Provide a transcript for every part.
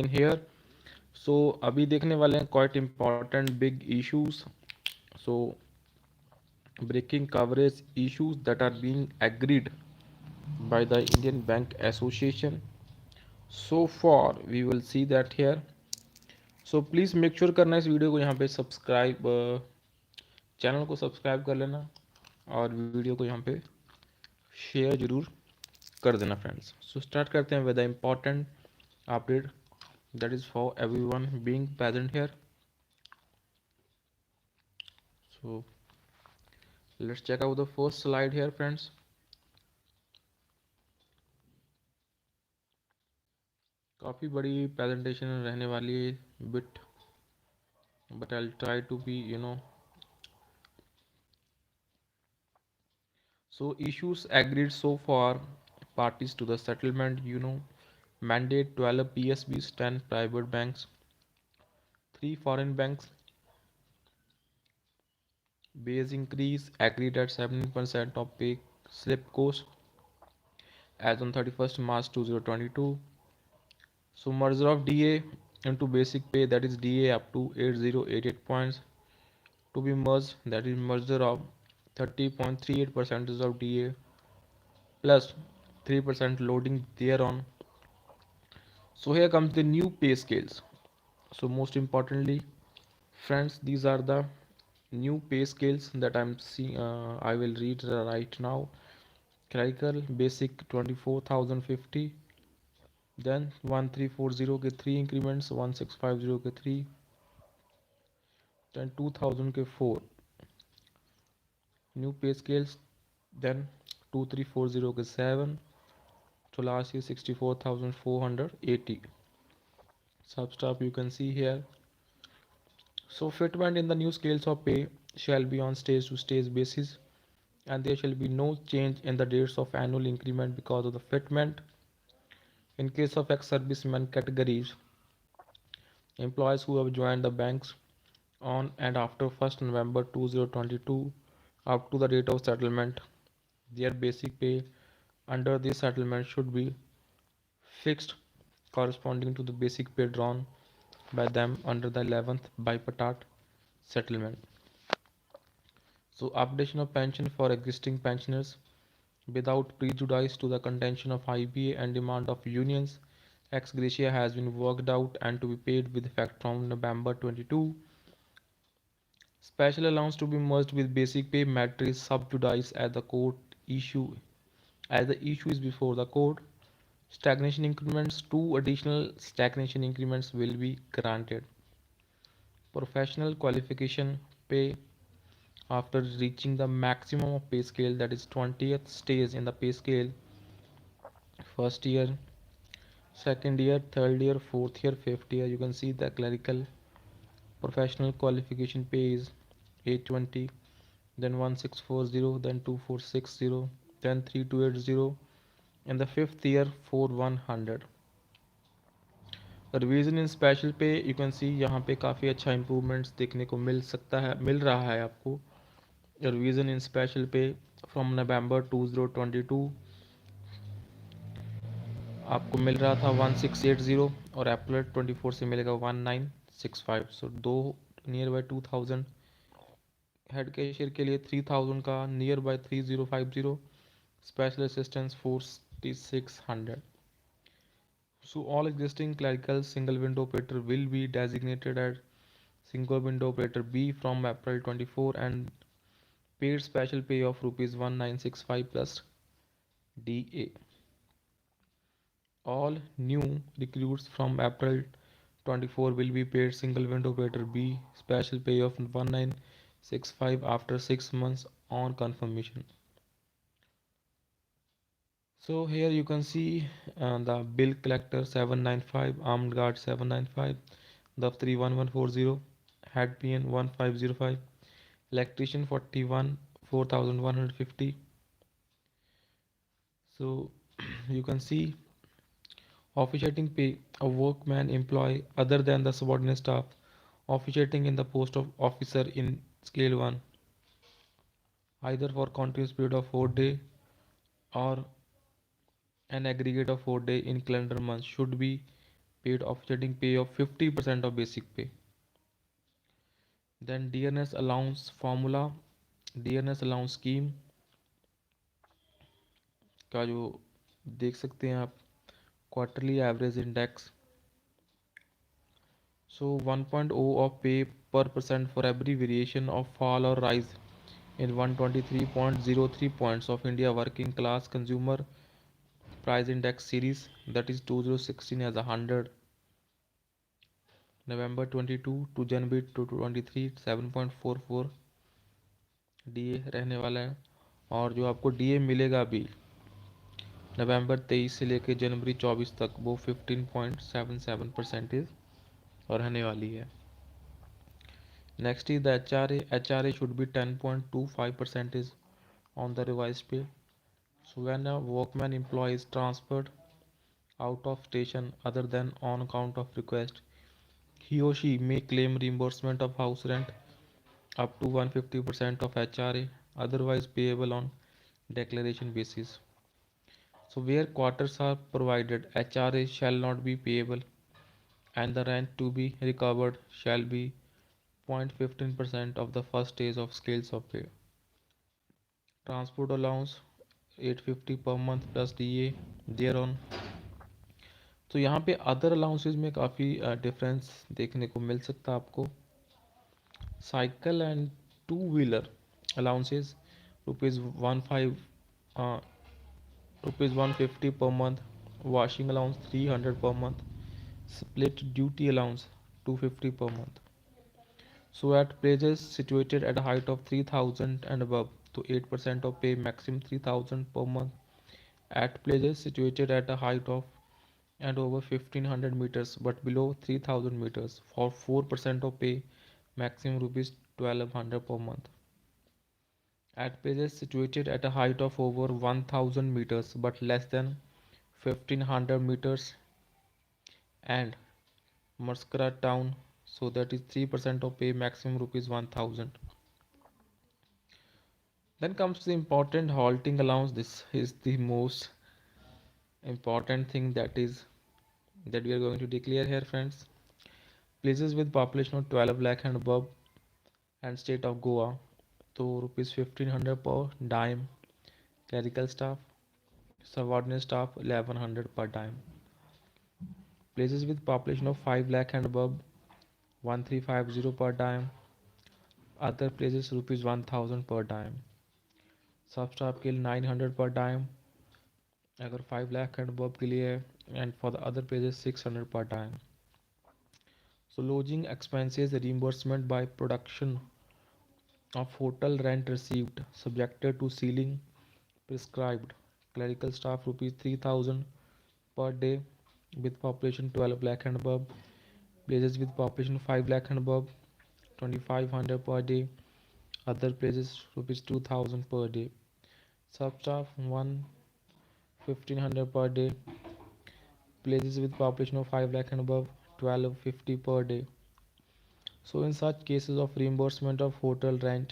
here. So अभी देखने वाले हैं quite important big issues. So breaking coverage issues that are being agreed by the Indian Bank Association. So far we will see that here. So please make sure करना इस video को यहाँ पे subscribe, channel को subscribe कर लेना और video को यहाँ पे शेयर जरूर कर देना फ्रेंड्स. सो स्टार्ट करते हैं with the important update that is for everyone being present here. So let's check out the first slide here friends. काफ़ी बड़ी प्रेजेंटेशन रहने वाली है bit, but I'll try to be so issues agreed so far. Parties to the settlement, mandate 12 PSBs, 10 private banks, 3 foreign banks, base increase agreed at 70% of pay slip cost as on 31st March 2022. So merger of DA into basic pay, that is DA up to 8088 points to be merged, that is merger of 30.38% of DA plus 3% loading thereon. So here comes the new pay scales. So most importantly friends, these are the new pay scales that I'm seeing. I will read right now. Clerical basic 24,050, then 1340 के 3 increments, 1650 के 3, then 2000 के 4 new pay scales, then 2340 के 7, so last is 64,480. Substop you can see here. So fitment in the new scales of pay shall be on stage to stage basis, and there shall be no change in the dates of annual increment because of the fitment. In case of ex-servicemen categories, employees who have joined the banks on and after 1st November 2022 up to the date of settlement, their basic pay under this settlement should be fixed corresponding to the basic pay drawn by them under the 11th bipartite settlement. So updation of pension for existing pensioners without prejudice to the contention of IBA and demand of unions, ex gratia has been worked out and to be paid with effect from November 22. Special allowance to be merged with basic pay matter is sub judice at the court issue as the issue is before the court. Stagnation increments, 2 additional stagnation increments will be granted. Professional qualification pay after reaching the maximum of pay scale, that is 20th stage in the pay scale, first year, second year, third year, fourth year, fifth year. You can see the clerical professional qualification pay is 820, then 1640, then 2460, then 3280, in the fifth year 4100. Revision in special पे you can सी यहाँ पे काफ़ी अच्छा improvements देखने को मिल रहा है आपको. रिवीजन इन स्पेशल पे फ्रॉम नवंबर 2022 आपको मिल रहा था 1680 और अप्रैल 24 से मिलेगा 1965. सो दो नियर बाय 2000 हेड कैशियर के लिए 3000 का, near by 3050, special assistance 4600. So all existing clerical single window operator will be designated as single window operator B from April 24 and paid special pay of rupees 1965 plus DA. All new recruits from April 24 will be paid single window operator B special pay of 1965 after 6 months on confirmation. So here you can see the bill collector 795, armed guard 795, the 31140, head PN 1505, electrician 41 4150. So you can see officiating pay, a workman employee other than the subordinate staff officiating in the post of officer in scale 1 either for continuous period of 4 days or an aggregate of 4 days in calendar month should be paid offsetting pay of 50% of basic pay. Then dearness allowance formula, dearness allowance scheme का जो देख सकते हैं आप, quarterly average index. So 1.0 of pay per percent for every variation of fall or rise in 123.03 points of India working class consumer price index series, that is 2016 as 100, November 22 to January 2023 7.44 DA रहने वाला है। और जो आपको DA मिलेगा अभी नवंबर 23 से लेकर जनवरी 24 तक वो 15.77% और रहने वाली है। Next is the H R A should be 10.25% on the revised pay. So when a workman employee is transferred out of station other than on account of request, he or she may claim reimbursement of house rent up to 150% of HRA, otherwise payable on declaration basis. So where quarters are provided, HRA shall not be payable and the rent to be recovered shall be 0.15% of the first stage of scales of pay. Transport allowance 850 per month plus DA thereon. तो यहाँ पे other allowances में काफ़ी difference देखने को मिल सकता है आपको। Cycle and two wheeler allowances rupees 150 per month, washing allowance 300 per month, split duty allowance 250 per month. So at places situated at a height of 3000 and above, to 8% of pay maximum 3000 per month. At places situated at a height of and over 1500 meters but below 3000 meters, for 4% of pay maximum rupees 1200 per month. At places situated at a height of over 1000 meters but less than 1500 meters and Muscara town, so that is 3% of pay maximum rupees 1000. Then comes the important halting allowance. This is the most important thing that we are going to declare here, friends. Places with population of 12 lakh and above and state of Goa, so rupees 1500 per dime. Clerical staff, subordinate staff 1100 per dime. Places with population of 5 lakh and above 1350 per dime. Other places rupees 1000 per dime. सब staff के लिए 900 पर time अगर 5 lakh and above के लिए है, and for the other pages 600 पर time. So lodging expenses reimbursement by production of hotel rent received subjected to ceiling prescribed. Clerical staff rupees 3000 per day with population 12 lakh and above. Places with population 5 lakh and above 2500 per day. Other places rupees 2000 per day. Sub staff 1500 per day. Places with population of 5 lakh and above 1250 per day. So in such cases of reimbursement of hotel rent,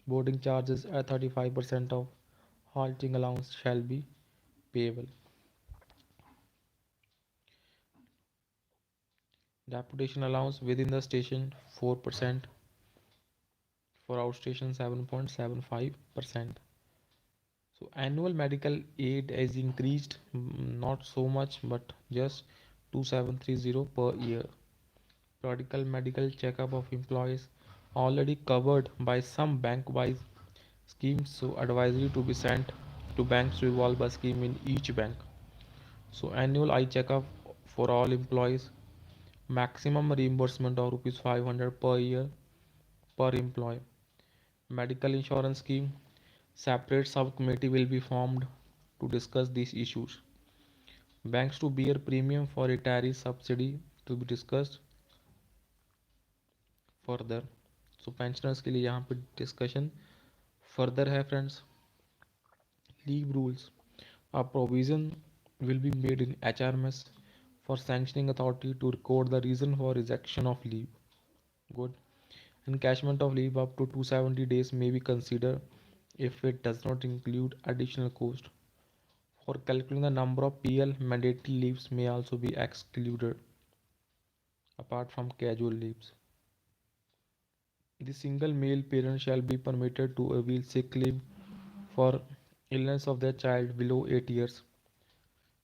boarding charges at 35% of halting allowance shall be payable. Deputation allowance within the station 4%, for outstation 7.75%. So annual medical aid is increased, not so much but just 2730 per year. Periodical medical checkup of employees already covered by some bank-wise schemes, so advisory to be sent to banks revolver scheme in each bank. So annual eye checkup for all employees, maximum reimbursement of rupees 500 per year per employee. Medical insurance scheme, separate subcommittee will be formed to discuss these issues. Banks to bear premium for retiree subsidy to be discussed further. So pensioners के लिए यहाँ पे discussion further है friends. Leave rules. A provision will be made in HRMS for sanctioning authority to record the reason for rejection of leave. Good. Encashment of leave up to 270 days may be considered if it does not include additional cost. For calculating the number of PL, mandatory leaves may also be excluded. apart from casual leaves. The single male parent shall be permitted to avail sick leave for illness of their child below 8 years,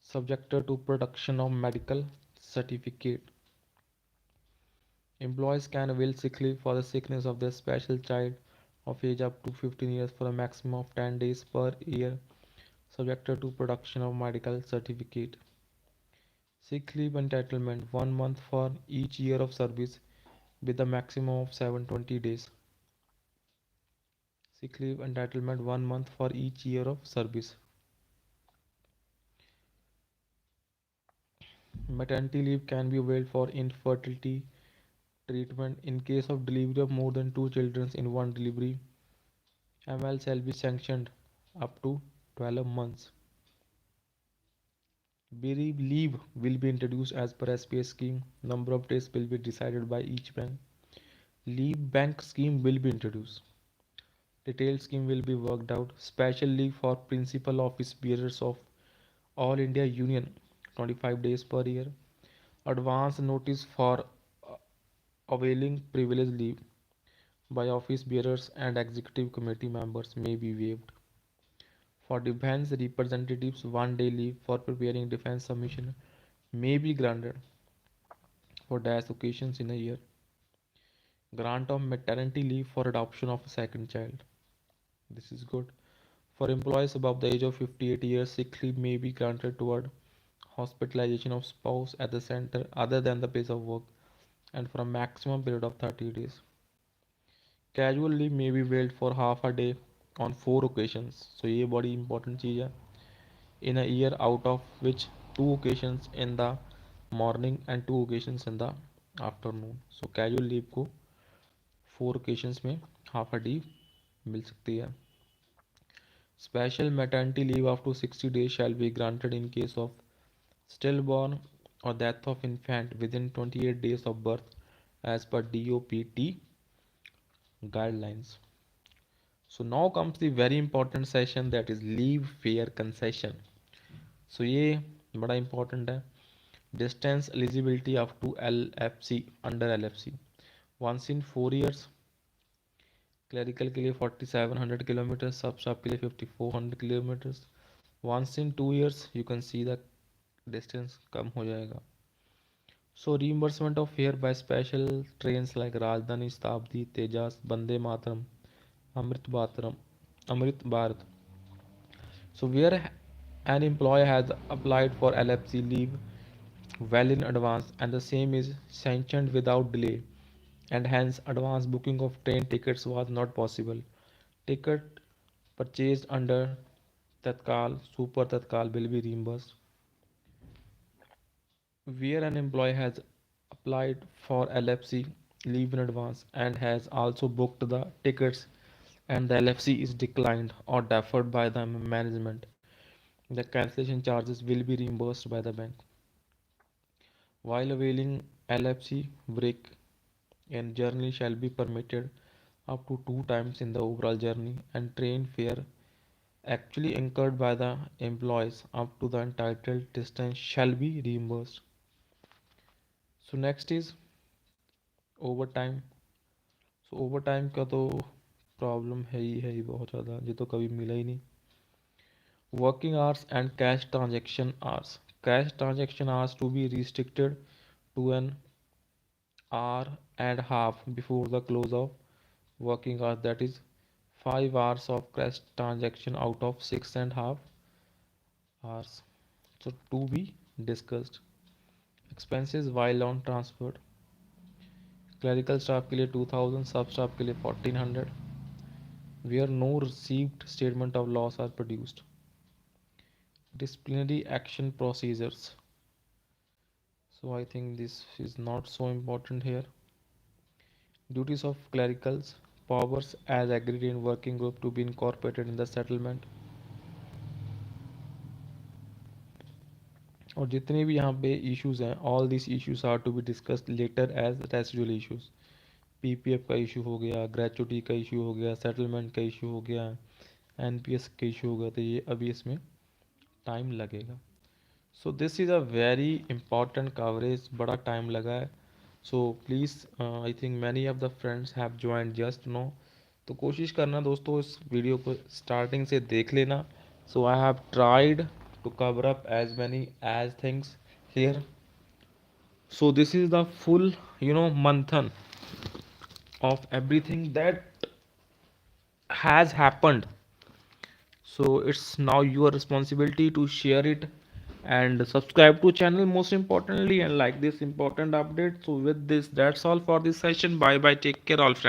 subjected to production of medical certificate. Employees can avail sick leave for the sickness of their special child of age up to 15 years for a maximum of 10 days per year, subjected to production of medical certificate. Sick leave entitlement 1 month for each year of service with a maximum of 720 days. Sick leave entitlement 1 month for each year of service. Maternity leave can be availed for infertility treatment in case of delivery of more than 2 children in one delivery. ML shall be sanctioned up to 12 months. Bereaved leave will be introduced as per SPS scheme. Number of days will be decided by each bank. Leave bank scheme will be introduced. Detailed scheme will be worked out. Special leave for principal office bearers of All India Union 25 days per year. Advance notice for availing privilege leave by office bearers and executive committee members may be waived. For defense representatives, 1 day leave for preparing defense submission may be granted for dash occasions in a year. Grant of maternity leave for adoption of a second child. This is good. For employees above the age of 58 years, sick leave may be granted toward hospitalization of spouse at the center other than the place of work and for a maximum period of 30 days. Casual leave may be waived for half a day on 4 occasions. So ये बड़ी important चीज़ है. In a year, out of which 2 occasions in the morning and 2 occasions in the afternoon. So casual leave को 4 occasions में half a day मिल सकती है. Special maternity leave up to 60 days shall be granted in case of stillborn or death of infant within 28 days of birth as per DOPT guidelines. So now comes the very important session, that is leave fair concession. So ये बड़ा important है. Distance eligibility up to LFC under LFC. Once in 4 years. Clerical के लिए 4700 kilometre, सब staff के लिए 5400 kilometres. Once in 2 years you can see the distance कम हो जाएगा. So reimbursement of fare by special trains like Rajdhani, Shatabdi, Tejas, Vande Mataram, Amrit Bharat. So where an employee has applied for LFC leave well in advance and the same is sanctioned without delay and hence advance booking of train tickets was not possible. Ticket purchased under Tatkal, Super Tatkal will be reimbursed. Where an employee has applied for LFC leave in advance and has also booked the tickets and the LFC is declined or deferred by the management, the cancellation charges will be reimbursed by the bank. While availing LFC, break in journey shall be permitted up to 2 times in the overall journey and train fare actually incurred by the employees up to the entitled distance shall be reimbursed. So next is overtime. So overtime का तो problem है ही बहुत ज़्यादा, ये तो कभी मिला ही नहीं. Working hours and cash transaction hours. Cash transaction hours to be restricted to an hour and a half before the close of working hours, that is 5 hours of cash transaction out of 6.5 hours. So to be discussed. Expenses while on transport. Clerical staff के लिए 2000, sub staff के लिए 1400 where no received statement of loss are produced. Disciplinary action procedures. So I think this is not so important here. Duties of clericals, powers as agreed in working group to be incorporated in the settlement. और जितने भी यहाँ पे issues हैं, all these issues are to be discussed later as residual issues. PPF का issue हो गया, gratuity का issue हो गया, settlement का issue हो गया, NPS का issue हो गया, तो ये अभी इसमें time लगेगा. So this is a very important coverage, बड़ा time लगा है. So please, I think many of the friends have joined just now. तो कोशिश करना दोस्तों इस वीडियो को स्टार्टिंग से देख लेना. So I have tried to cover up as many as things here. So this is the full, manthan of everything that has happened. So it's now your responsibility to share it and subscribe to channel most importantly, and like this important update. So with this, that's all for this session. Bye bye, take care all friends.